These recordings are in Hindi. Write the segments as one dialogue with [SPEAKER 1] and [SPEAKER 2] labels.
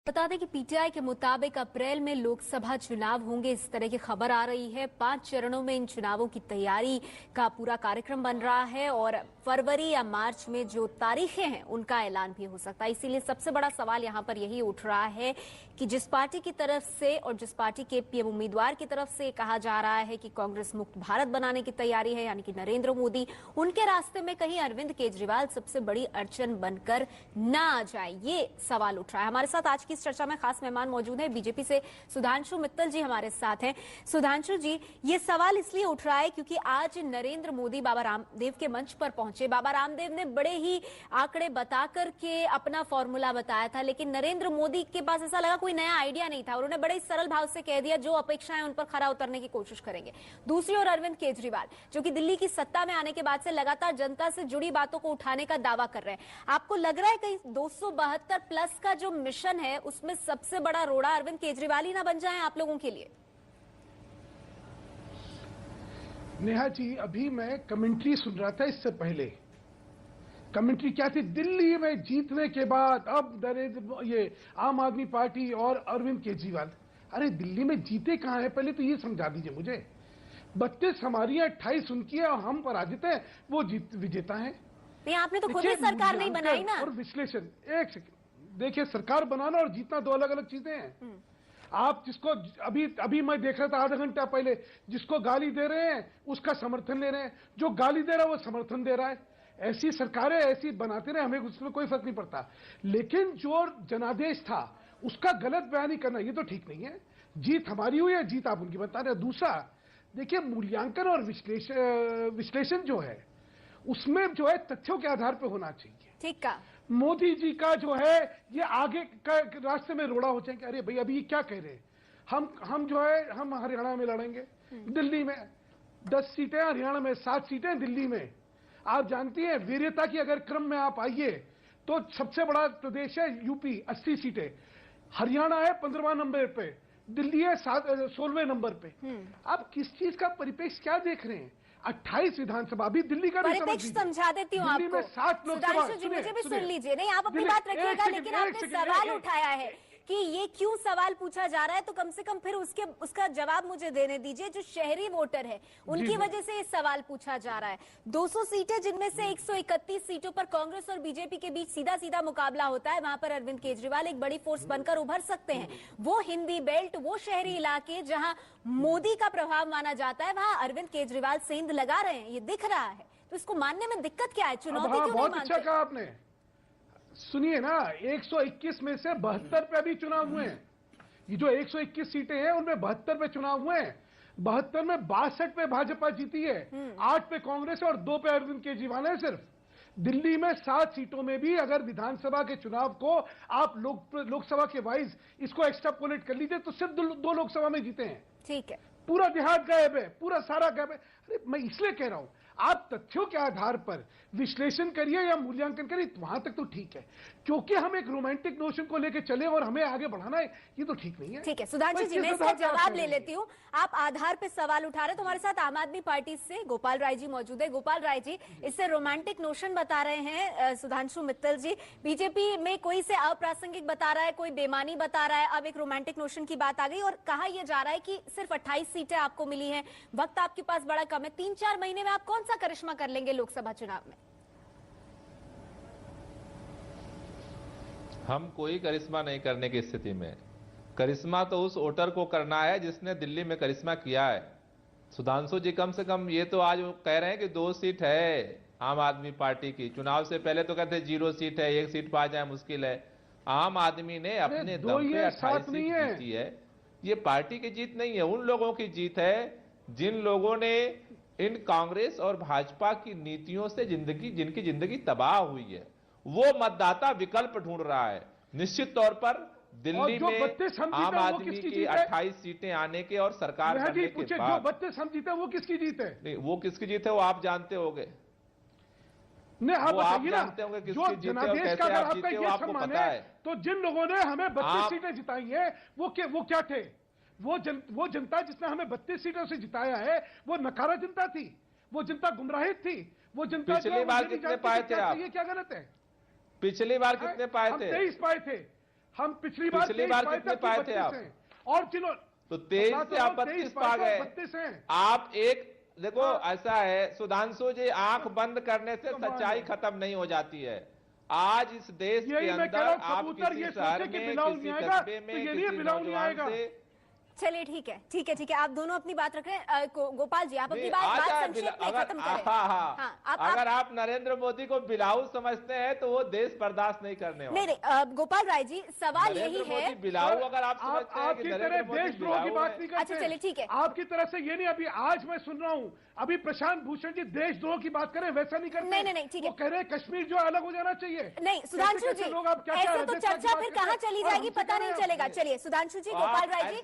[SPEAKER 1] बता दें कि पीटीआई के मुताबिक अप्रैल में लोकसभा चुनाव होंगे, इस तरह की खबर आ रही है। 5 चरणों में इन चुनावों की तैयारी का पूरा कार्यक्रम बन रहा है और फरवरी या मार्च में जो तारीखें हैं उनका ऐलान भी हो सकता है। इसीलिए सबसे बड़ा सवाल यहां पर यही उठ रहा है कि जिस पार्टी की तरफ से और जिस पार्टी के पीएम उम्मीदवार की तरफ से कहा जा रहा है कि कांग्रेस मुक्त भारत बनाने की तैयारी है, यानी कि नरेंद्र मोदी, उनके रास्ते में कहीं अरविंद केजरीवाल सबसे बड़ी अड़चन बनकर न आ जाए, ये सवाल उठ रहा है। हमारे साथ आज की इस चर्चा में खास मेहमान मौजूद हैं। बीजेपी से सुधांशु मित्तल जी हमारे साथ हैं। सुधांशु जी, ये सवाल इसलिए उठ रहा है क्योंकि आज नरेंद्र मोदी बाबा रामदेव के मंच पर पहुंचे। बाबा रामदेव ने बड़े ही आंकड़े बता करके अपना फॉर्मूला बताया था, लेकिन नरेंद्र मोदी के पास ऐसा लगा कोई नया आइडिया नहीं था। उन्होंने बड़े सरल भाव से कह दिया जो अपेक्षाएं उन पर खरा उतरने की कोशिश करेंगे। दूसरी ओर अरविंद केजरीवाल, जो कि दिल्ली की सत्ता में आने के बाद से लगातार जनता से जुड़ी बातों को उठाने का दावा कर रहे हैं। आपको लग रहा है कहीं 272 प्लस का जो मिशन है उसमें सबसे बड़ा रोड़ा अरविंद केजरीवाल ही ना बन जाए आप लोगों के लिए?
[SPEAKER 2] नेहा जी, अभी मैं कमेंट्री सुन रहा था। इससे पहले कमेंट्री क्या थी? दिल्ली में जीतने के बाद अब ये आम आदमी पार्टी और अरविंद केजरीवाल। अरे दिल्ली में जीते कहां है, पहले तो ये समझा दीजिए मुझे। 32 हमारी है, 28 उनकी है और हम पराजित हैं, वो विजेता है।
[SPEAKER 1] नहीं, आपने तो खुद ही सरकार नहीं बनाई ना।
[SPEAKER 2] और विश्लेषण, एक सेकंड देखिए, सरकार बनाना और जीतना दो अलग अलग चीजें हैं। आप जिसको अभी मैं देख रहा था आधा घंटा पहले, जिसको गाली दे रहे हैं उसका समर्थन ले रहे हैं, जो गाली दे रहा है वो समर्थन दे रहा है। ऐसी सरकारें ऐसी बनाते रहे, हमें उसमें कोई फर्क नहीं पड़ता। लेकिन जो जनादेश था उसका गलत बयानी करना ये तो ठीक नहीं है। जीत हमारी हुई है, जीत आप उनकी बता रहे हैं। दूसरा देखिए, मूल्यांकन और विश्लेषण जो है उसमें जो है तथ्यों के आधार पर होना चाहिए।
[SPEAKER 1] ठीक है।
[SPEAKER 2] मोदी जी का जो है ये आगे का रास्ते में रोड़ा हो जाएंगे। अरे भाई, अभी ये क्या कह रहे हैं? हम जो है हम हरियाणा में लड़ेंगे, दिल्ली में 10 सीटें, हरियाणा में 7 सीटें, दिल्ली में। आप जानती हैं वीरता की अगर क्रम में आप आइए तो सबसे बड़ा प्रदेश है यूपी, 80 सीटें। हरियाणा है 15वां नंबर पे, दिल्ली है 16वें नंबर पे। आप किस चीज का परिप्रेक्ष्य क्या देख रहे हैं? 28 विधानसभा, अभी दिल्ली का भी
[SPEAKER 1] समझा देती हूँ आपको।
[SPEAKER 2] दिल्ली में 7 लोकसभा।
[SPEAKER 1] मुझे भी सुन लीजिए। नहीं, आप अपनी बात रखिएगा, लेकिन आपने सवाल उठाया है कि ये क्यों सवाल पूछा जा रहा है, तो कम से कम फिर उसका जवाब मुझे देने दीजिए। जो शहरी वोटर है उनकी वजह से ये सवाल पूछा जा रहा है। 200 सीटें, जिनमें से 131 सीटों पर कांग्रेस और बीजेपी के बीच सीधा सीधा मुकाबला होता है, वहां पर अरविंद केजरीवाल एक बड़ी फोर्स बनकर उभर सकते हैं। वो हिंदी बेल्ट, वो शहरी इलाके जहां मोदी का प्रभाव माना जाता है, वहां अरविंद केजरीवाल सेंध लगा रहे हैं, ये दिख रहा है। तो इसको मानने में दिक्कत क्या है? चुनौती क्यों नहीं मानते?
[SPEAKER 2] अच्छा कहा आपने। सुनिए ना, 121 में से 72 पे अभी चुनाव हुए हैं। ये जो 121 सीटें हैं उनमें 72 पे चुनाव हुए हैं। 72 में 62 पे भाजपा जीती है, 8 पे कांग्रेस और 2 पे अरविंद केजरीवाल है सिर्फ। दिल्ली में 7 सीटों में भी अगर विधानसभा के चुनाव को आप लोकसभा के वाइज इसको एक्स्ट्रापोलेट कर लीजिए तो सिर्फ 2 लोकसभा में जीते हैं।
[SPEAKER 1] ठीक है।
[SPEAKER 2] पूरा देहात गायब है, पूरा सारा गायब है। अरे मैं इसलिए कह रहा हूं, आप तथ्यों के आधार पर विश्लेषण करिए या मूल्यांकन करिए, वहां तक तो ठीक है। क्योंकि हम एक रोमांटिक नोशन को लेकर चले और हमें आगे बढ़ाना है, ये तो ठीक नहीं है।
[SPEAKER 1] ठीक है सुधांशु जी, मैं इसका जवाब ले लेती हूँ। आप आधार पे सवाल उठा रहे, तो हमारे साथ आम आदमी पार्टी से गोपाल राय जी मौजूद है। गोपाल राय जी, इससे रोमांटिक नोशन बता रहे हैं सुधांशु मित्तल जी। बीजेपी में कोई से अप्रासंगिक बता रहा है, कोई बेमानी बता रहा है, अब एक रोमांटिक नोशन की बात आ गई और कहा यह जा रहा है कि सिर्फ 28 सीटें आपको मिली हैं, वक्त आपके पास बड़ा कम है। 3-4 महीने में आप कौन सा करिश्मा कर लेंगे लोकसभा चुनाव में?
[SPEAKER 3] हम कोई करिश्मा नहीं करने की स्थिति में। करिश्मा तो उस वोटर को करना है जिसने दिल्ली में करिश्मा किया है। सुधांशु जी, कम से कम ये तो आज कह रहे हैं कि 2 सीट है आम आदमी पार्टी की। चुनाव से पहले तो कहते 0 सीट है, 1 सीट पा जाए मुश्किल है। आम आदमी ने अपने दम पे 28 सीट जीती है। ये पार्टी की जीत नहीं है, उन लोगों की जीत है जिन लोगों ने इन कांग्रेस और भाजपा की नीतियों से जिनकी जिंदगी तबाह हुई है। वो मतदाता विकल्प ढूंढ रहा है। निश्चित तौर पर दिल्ली में आम आदमी की 28 सीटें आने के और सरकार बनने के बाद
[SPEAKER 2] जो 32 हम जीते वो किसकी जीत है?
[SPEAKER 3] नहीं, वो किसकी जीत है वो आप जानते होंगे।
[SPEAKER 2] नहीं,
[SPEAKER 3] आप जानते होंगे किसकी जीत है और कैसे आप जीते हो, आपको पता है।
[SPEAKER 2] तो जिन लोगों ने हमें 32 सीटें जिताई है वो क्या थे? वो जनता जिसने हमें 32 सीटों से जिताया है वो नकारा जनता थी, वो जनता गुमराहित थी, वो जनता।
[SPEAKER 3] पिछली बार कितने पाए थे आप?
[SPEAKER 2] ये क्या गलत है?
[SPEAKER 3] पिछली बार कितने पाए थे?
[SPEAKER 2] 23 पाए थे। हम पिछली बार
[SPEAKER 3] कितने पाए थे आप?
[SPEAKER 2] और चलो
[SPEAKER 3] तो 23 से आप 32 पा गए।
[SPEAKER 2] 32 हैं।
[SPEAKER 3] आप एक देखो ऐसा है सुधांशु जी, आंख बंद करने से सच्चाई खत्म नहीं हो जाती है। आज इस देश के अंदर आप किसी शहर में, किसी कस्बे में, किसी नौजवान से,
[SPEAKER 1] चलिए ठीक है, आप दोनों अपनी बात रख रहे हैं। गोपाल जी, आप अपनी बात संक्षेप में खत्म करें।
[SPEAKER 3] अगर आप नरेंद्र मोदी को बिलाऊ समझते हैं तो वो देश बर्दाश्त नहीं करने वाले।
[SPEAKER 1] नहीं, गोपाल राय जी, सवाल यही है,
[SPEAKER 3] बिलाऊ अगर आप समझते हैं कि नरेंद्र मोदी
[SPEAKER 2] देशद्रोह की बात नहीं करते।
[SPEAKER 1] अच्छा चलिए ठीक है,
[SPEAKER 2] आपकी तरफ से ये नहीं, अभी आज मैं सुन रहा हूँ, अभी प्रशांत भूषण जी देशद्रोह की बात करें, वैसा नहीं करते।
[SPEAKER 1] नहीं ठीक है,
[SPEAKER 2] कह रहे हैं कश्मीर जो अलग हो जाना चाहिए।
[SPEAKER 1] नहीं सुधांशु जी, ऐसे तो चर्चा फिर कहाँ चली जाएगी पता नहीं चलेगा। चलिए सुधांशु जी, गोपाल राय जी,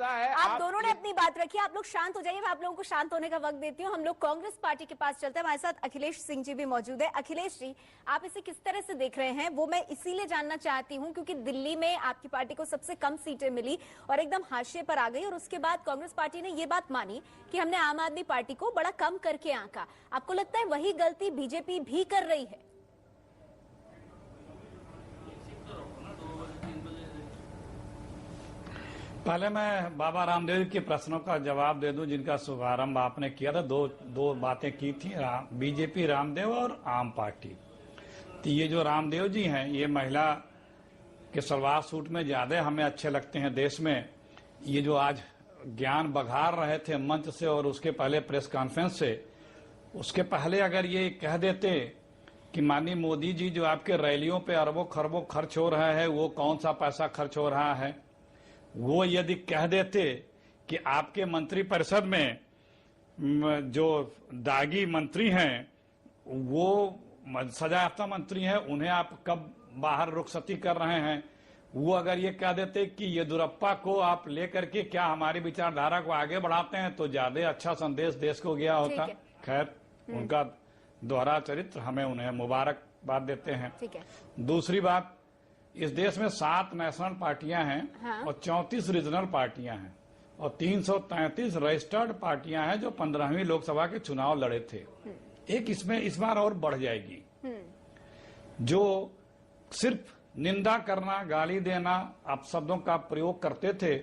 [SPEAKER 1] आप दोनों ने अपनी बात रखी, आप लोग शांत हो जाइए, मैं आप लोगों को शांत होने का वक्त देती हूँ। हम लोग कांग्रेस पार्टी के पास चलते हैं, हमारे साथ अखिलेश सिंह जी भी मौजूद है। अखिलेश जी, आप इसे किस तरह से देख रहे हैं, वो मैं इसीलिए जानना चाहती हूँ क्योंकि दिल्ली में आपकी पार्टी को सबसे कम सीटें मिली और एकदम हाशिए पर आ गई, और उसके बाद कांग्रेस पार्टी ने ये बात मानी कि हमने आम आदमी पार्टी को बड़ा कम करके आंका। आपको लगता है वही गलती बीजेपी भी कर रही है?
[SPEAKER 4] पहले मैं बाबा रामदेव के प्रश्नों का जवाब दे दूं जिनका शुभारंभ आपने किया था। दो बातें की थी, बीजेपी रामदेव और आम पार्टी। तो ये जो रामदेव जी हैं, ये महिला के सलवार सूट में ज्यादा हमें अच्छे लगते हैं देश में। ये जो आज ज्ञान बघार रहे थे मंच से और उसके पहले प्रेस कॉन्फ्रेंस से, उसके पहले अगर ये कह देते कि माननीय मोदी जी जो आपके रैलियों पे अरबों खरबों खर्च हो रहा है, वो कौन सा पैसा खर्च हो रहा है, वो यदि कह देते कि आपके मंत्रिपरिषद में जो दागी मंत्री हैं, वो सजायाफ्ता मंत्री हैं, उन्हें आप कब बाहर रुखसती कर रहे हैं, वो अगर ये कह देते कि येदियुरप्पा को आप लेकर के क्या हमारी विचारधारा को आगे बढ़ाते हैं, तो ज्यादा अच्छा संदेश देश को गया होता। खैर, उनका दोहरा चरित्र, हमें उन्हें मुबारकबाद देते हैं।
[SPEAKER 1] ठीक है।
[SPEAKER 4] दूसरी बात, इस देश में 7 नेशनल पार्टियां हैं।
[SPEAKER 1] हाँ।
[SPEAKER 4] और 34 रीजनल पार्टियां हैं और 333 रजिस्टर्ड पार्टियां हैं जो 15वीं लोकसभा के चुनाव लड़े थे। एक इसमें इस बार और बढ़ जाएगी, जो सिर्फ निंदा करना, गाली देना, अपशब्दों का प्रयोग करते थे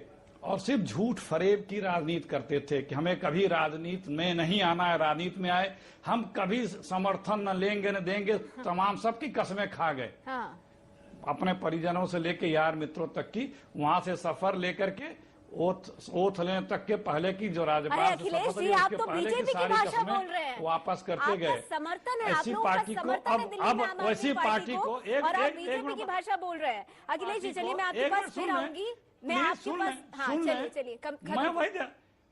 [SPEAKER 4] और सिर्फ झूठ फरेब की राजनीति करते थे कि हमें कभी राजनीति में नहीं आना है, राजनीति में आए हम कभी समर्थन न लेंगे न देंगे, तमाम सबकी कसमें खा गए।
[SPEAKER 1] हाँ।
[SPEAKER 4] अपने परिजनों से लेके यार मित्रों तक की, वहां से सफर लेकर के ओथ लेने तक के पहले की जो राजपाल
[SPEAKER 1] अखिलेश जी, आप तो बीजेपी की भाषा बोल रहे हैं,
[SPEAKER 4] वापस करते गए।
[SPEAKER 1] समर्थन है,
[SPEAKER 4] ऐसी पार्टी को अब वैसी पार्टी को
[SPEAKER 1] एक बीजेपी की भाषा बोल रहे हैं। अखिलेश जी, चलिए मैं आपके पास फिर आऊंगी, मैं आपके पास, हाँ चलिए
[SPEAKER 4] मैं वही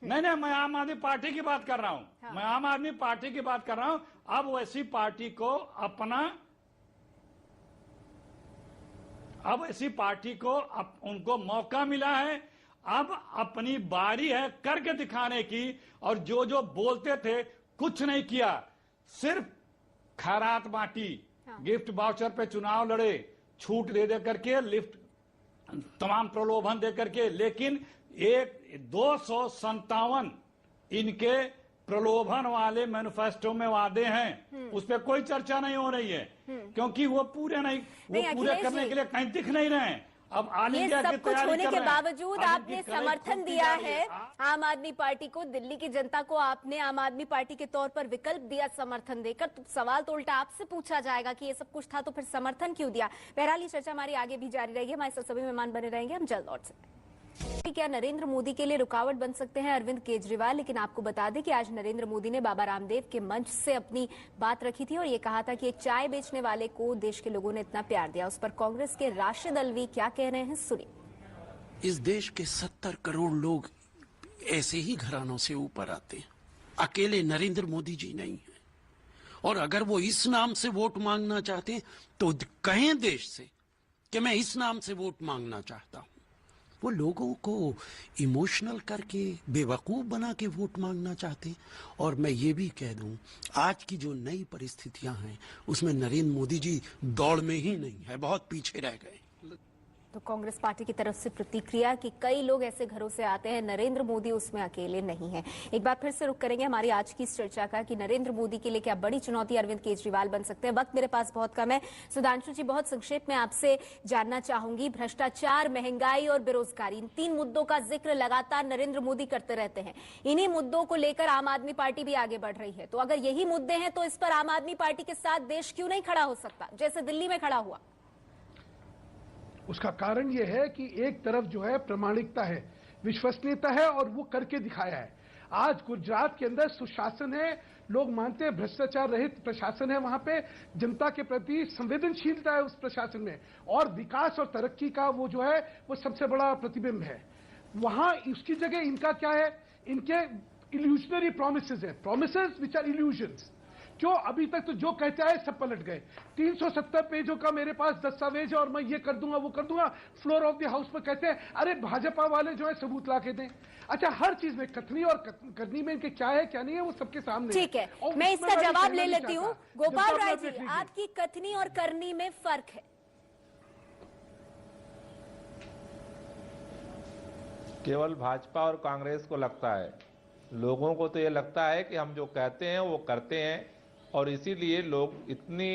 [SPEAKER 4] नहीं, मैं आम आदमी पार्टी की बात कर रहा हूँ।
[SPEAKER 1] हाँ।
[SPEAKER 4] मैं आम आदमी पार्टी की बात कर रहा हूँ। अब वैसी पार्टी को अब ऐसी पार्टी को उनको मौका मिला है, अब अपनी बारी है करके दिखाने की। और जो जो बोलते थे कुछ नहीं किया, सिर्फ खैरात बांटी, गिफ्ट वाउचर पे चुनाव लड़े, छूट दे करके, लिफ्ट, तमाम प्रलोभन दे करके, लेकिन 257 इनके प्रलोभन वाले मैनिफेस्टो में वादे हैं, उस पर कोई चर्चा नहीं हो रही है क्योंकि वो पूरे करने के लिए कहीं दिख नहीं रहे हैं। अब ऑल इंडिया की
[SPEAKER 1] कुछ होने के बावजूद आपने समर्थन दिया है आम आदमी पार्टी को, दिल्ली की जनता को आपने आम आदमी पार्टी के तौर पर विकल्प दिया समर्थन देकर, तो सवाल तो उल्टा आपसे पूछा जाएगा कि ये सब कुछ था तो फिर समर्थन क्यों दिया। बहरहाल ये चर्चा हमारी आगे भी जारी रहेगी, हमारे साथ सभी मेहमान बने रहेंगे, हम जल्द लौट सकते हैं। क्या नरेंद्र मोदी के लिए रुकावट बन सकते हैं अरविंद केजरीवाल? लेकिन आपको बता दें कि आज नरेंद्र मोदी ने बाबा रामदेव के मंच से अपनी बात रखी थी और ये कहा था कि एक चाय बेचने वाले को देश के लोगों ने इतना प्यार दिया। उस पर कांग्रेस के राशिद अलवी क्या कह रहे हैं, सुनिए।
[SPEAKER 5] इस देश के 70 करोड़ लोग ऐसे ही घरानों से ऊपर आते हैं, अकेले नरेंद्र मोदी जी नहीं है। और अगर वो इस नाम से वोट मांगना चाहते हैं तो कहें देश से कि मैं इस नाम से वोट मांगना चाहता हूं। वो लोगों को इमोशनल करके, बेवकूफ बना के वोट मांगना चाहते हैं। और मैं ये भी कह दूं, आज की जो नई परिस्थितियां हैं उसमें नरेंद्र मोदी जी दौड़ में ही नहीं है, बहुत पीछे रह गए।
[SPEAKER 1] तो कांग्रेस पार्टी की तरफ से प्रतिक्रिया कि कई लोग ऐसे घरों से आते हैं, नरेंद्र मोदी उसमें अकेले नहीं है। एक बार फिर से रुक करेंगे हमारी आज की इस चर्चा का कि नरेंद्र मोदी के लिए क्या बड़ी चुनौती अरविंद केजरीवाल बन सकते हैं। वक्त मेरे पास बहुत कम है। सुधांशु जी, बहुत संक्षेप में आपसे जानना चाहूंगी, भ्रष्टाचार, महंगाई और बेरोजगारी, इन 3 मुद्दों का जिक्र लगातार नरेंद्र मोदी करते रहते हैं। इन्हीं मुद्दों को लेकर आम आदमी पार्टी भी आगे बढ़ रही है। तो अगर यही मुद्दे हैं तो इस पर आम आदमी पार्टी के साथ देश क्यों नहीं खड़ा हो सकता, जैसे दिल्ली में खड़ा हुआ?
[SPEAKER 2] उसका कारण यह है कि एक तरफ जो है प्रामाणिकता है, विश्वसनीयता है और वो करके दिखाया है। आज गुजरात के अंदर सुशासन है, लोग मानते हैं भ्रष्टाचार रहित प्रशासन है, वहां पे जनता के प्रति संवेदनशीलता है उस प्रशासन में, और विकास और तरक्की का वो जो है वो सबसे बड़ा प्रतिबिंब है। वहां उसकी जगह इनका क्या है, इनके इल्यूजनरी प्रोमिसेस है, प्रोमिसेस विच आर इल्यूजन्स। क्यों अभी तक तो जो कहते आए सब पलट गए। 370 पेजों का मेरे पास दस्तावेज है और मैं ये कर दूंगा वो कर दूंगा। फ्लोर ऑफ द हाउस पर कहते हैं अरे भाजपा वाले जो है सबूत ला के दें। अच्छा, हर चीज में कथनी और करनी में इनके क्या है क्या नहीं है वो सबके सामने।
[SPEAKER 1] ठीक है, मैं इसका जवाब ले लेती हूँ। गोपाल राय जी, आपकी कथनी और करनी में फर्क है?
[SPEAKER 3] केवल भाजपा और कांग्रेस को लगता है, लोगों को तो ये लगता है कि हम जो कहते हैं वो करते हैं, और इसीलिए लोग इतनी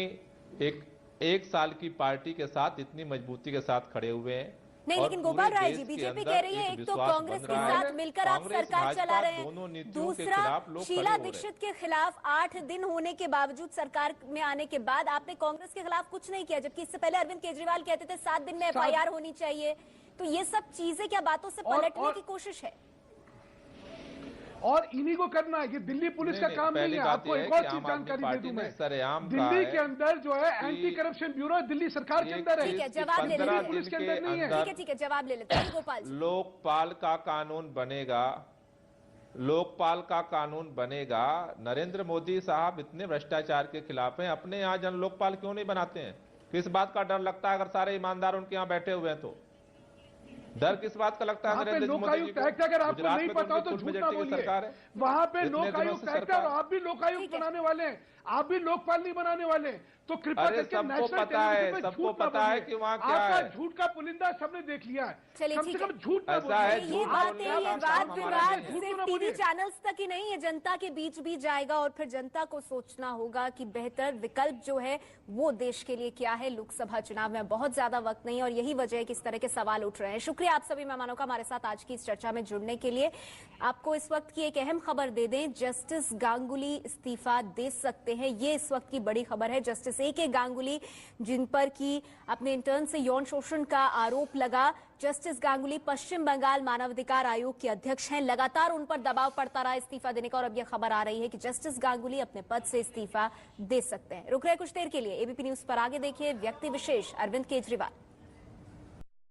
[SPEAKER 3] एक साल की पार्टी के साथ इतनी मजबूती के साथ खड़े हुए हैं।
[SPEAKER 1] नहीं, लेकिन गोपाल राय जी, बीजेपी कह रही है एक तो कांग्रेस के साथ मिलकर आप सरकार चला रहे हैं, दूसरा शीला दीक्षित के खिलाफ 8 दिन होने के बावजूद सरकार में आने के बाद आपने कांग्रेस के खिलाफ कुछ नहीं किया, जबकि इससे पहले अरविंद केजरीवाल कहते थे 7 दिन में FIR होनी चाहिए। तो ये सब चीजें क्या बातों से पलटने की कोशिश है?
[SPEAKER 2] और इन्हीं को करना है, ये दिल्ली पुलिस का काम नहीं है। आपको एक और चीज जानकारी दे दूं मैं, दिल्ली के अंदर जो है एंटी करप्शन ब्यूरो दिल्ली सरकार के अंदर है।
[SPEAKER 1] ठीक है, जवाब ले लेते हैं।
[SPEAKER 2] पुलिस के अंदर नहीं है।
[SPEAKER 1] ठीक है, जवाब ले लेते हैं गोपाल जी।
[SPEAKER 3] लोकपाल का कानून बनेगा, लोकपाल का कानून बनेगा। नरेंद्र मोदी साहब इतने भ्रष्टाचार के खिलाफ हैं, अपने यहाँ जन लोकपाल क्यों नहीं बनाते हैं? किस बात का डर लगता है? अगर सारे ईमानदार उनके यहाँ बैठे हुए हैं तो डर किस बात का लगता है?
[SPEAKER 2] लोकायुक्त एक्ट अगर आपको नहीं पता हो तो झूठ ना बोलिए। वहां पे लोकायुक्त एक्ट है और आप भी लोकायुक्त बनाने वाले हैं, आप भी लोकपाल नहीं बनाने वाले। तो कृपया करके
[SPEAKER 3] सबको पता है, सबको पता है कि वहाँ क्या है।
[SPEAKER 2] आपका झूठ का पुलिंदा सबने देख लिया है।
[SPEAKER 1] चलिए,
[SPEAKER 2] कम से कम झूठ ना बोलिए।
[SPEAKER 1] ये वाद विवाद सिर्फ टीवी चैनल्स तक ही नहीं है, जनता के बीच भी जाएगा और फिर जनता को सोचना होगा कि बेहतर विकल्प जो है वो देश के लिए क्या है। लोकसभा चुनाव में बहुत ज्यादा वक्त नहीं और यही वजह है कि इस तरह के सवाल उठ रहे हैं। शुक्रिया आप सभी मेहमानों का हमारे साथ आज की इस चर्चा में जुड़ने के लिए। आपको इस वक्त की एक अहम खबर दे दें, जस्टिस गांगुली इस्तीफा दे सकते हैं, ये इस वक्त की बड़ी खबर है। Justice A.K. गांगुली, जिन पर की अपने इंटर्न से यौन शोषण का आरोप लगा, जस्टिस गांगुली पश्चिम बंगाल मानवाधिकार आयोग के अध्यक्ष हैं। लगातार उन पर दबाव पड़ता रहा इस्तीफा देने का और अब यह खबर आ रही है कि जस्टिस गांगुली अपने पद से इस्तीफा दे सकते हैं। रुक रहे कुछ देर के लिए, ABP न्यूज पर आगे देखिए व्यक्ति विशेष अरविंद केजरीवाल।